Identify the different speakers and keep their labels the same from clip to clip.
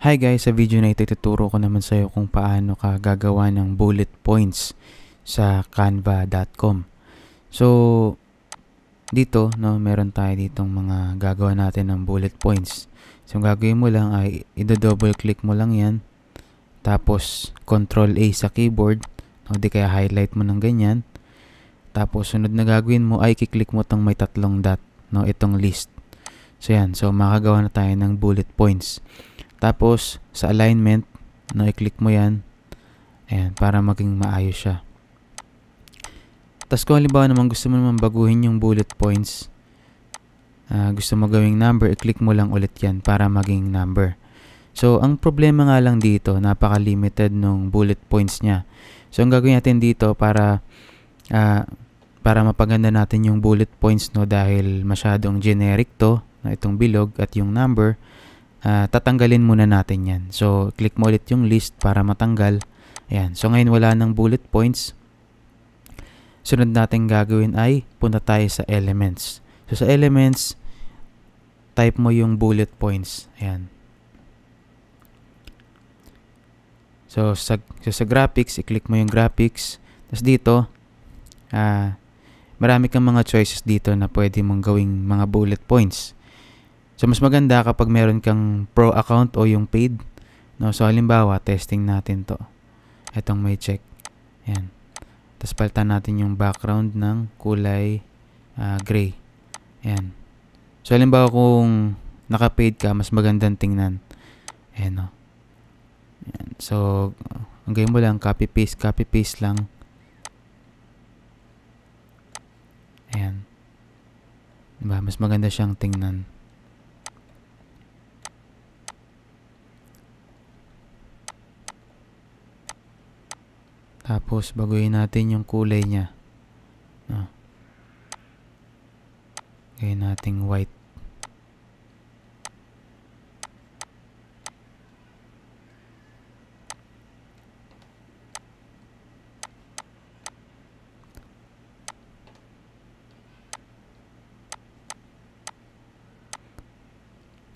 Speaker 1: Hi guys, sa video na ito ituturo ko naman sa iyo kung paano ka gagawa ng bullet points sa canva.com. So, dito, no, meron tayo ditong mga gagawa natin ng bullet points. So, ang gagawin mo lang ay i-double click mo lang yan. Tapos, Control A sa keyboard. O di kaya highlight mo ng ganyan. Tapos, sunod na gagawin mo ay i-click mo itong may tatlong dot, no, itong list. So, yan. So, makagawa na tayo ng bullet points. Tapos, sa alignment, no, i-click mo yan. Ayan, para maging maayos siya. Tapos kung halimbawa naman gusto mo naman baguhin yung bullet points, gusto mo gawing number, i-click mo lang ulit yan para maging number. So, ang problema nga lang dito, napaka-limited nung bullet points niya. So, ang gagawin natin dito para mapaganda natin yung bullet points, no, dahil masyadong generic to, na itong bilog at yung number, tatanggalin muna natin yan. So, click mo ulit yung list para matanggal. Ayan. So, ngayon wala ng bullet points. Sunod natin gagawin ay punta tayo sa elements. So, sa elements, type mo yung bullet points. Ayan. So, sa graphics, i-click mo yung graphics. Tapos dito, marami kang mga choices dito na pwede mong gawing mga bullet points. So, mas maganda kapag meron kang pro account o yung paid. No? So, halimbawa, testing natin to. Itong may check. Ayan. Tapos, palitan natin yung background ng kulay gray. Ayan. So, halimbawa, kung naka-paid ka, mas magandang tingnan. Ayan, no? Ayan. So, ang gawin mo lang, copy-paste lang. Ayan. Diba? Mas maganda siyang tingnan. Tapos, baguhin natin yung kulay niya. No. Gawin natin white.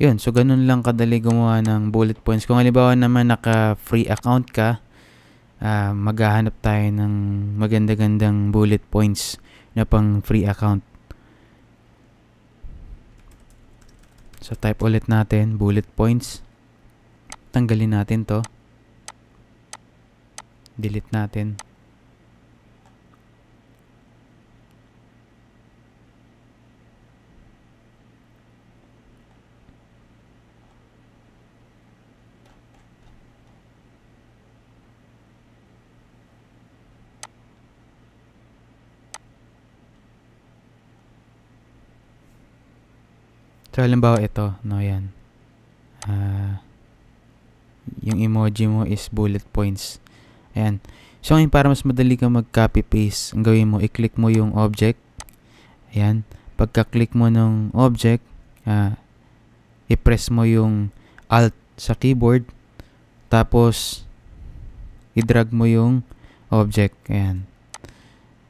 Speaker 1: Yun, so ganun lang kadali gumawa ng bullet points. Kung halimbawa naman naka-free account ka, maghahanap tayo ng maganda-gandang bullet points na pang free account. So, type ulit natin, bullet points. Tanggalin natin to. Delete natin. So, halimbawa ito, no, yan. Yung emoji mo is bullet points. Ayan. So, ngayon para mas madali kang mag-copy-paste, ang gawin mo, i-click mo yung object. Ayan. Pagka-click mo ng object, i-press mo yung Alt sa keyboard. Tapos, i-drag mo yung object. Ayan.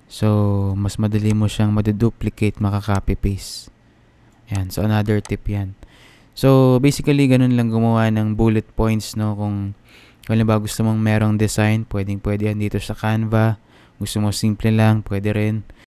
Speaker 1: So, mas madali mo siyang maduduplicate, maka-copy-paste. Ayan. So, another tip yan. So, basically, ganun lang gumawa ng bullet points, no? Kung halimbawa gusto mong merong design, pwede yan dito sa Canva. Gusto mo simple lang, pwede rin.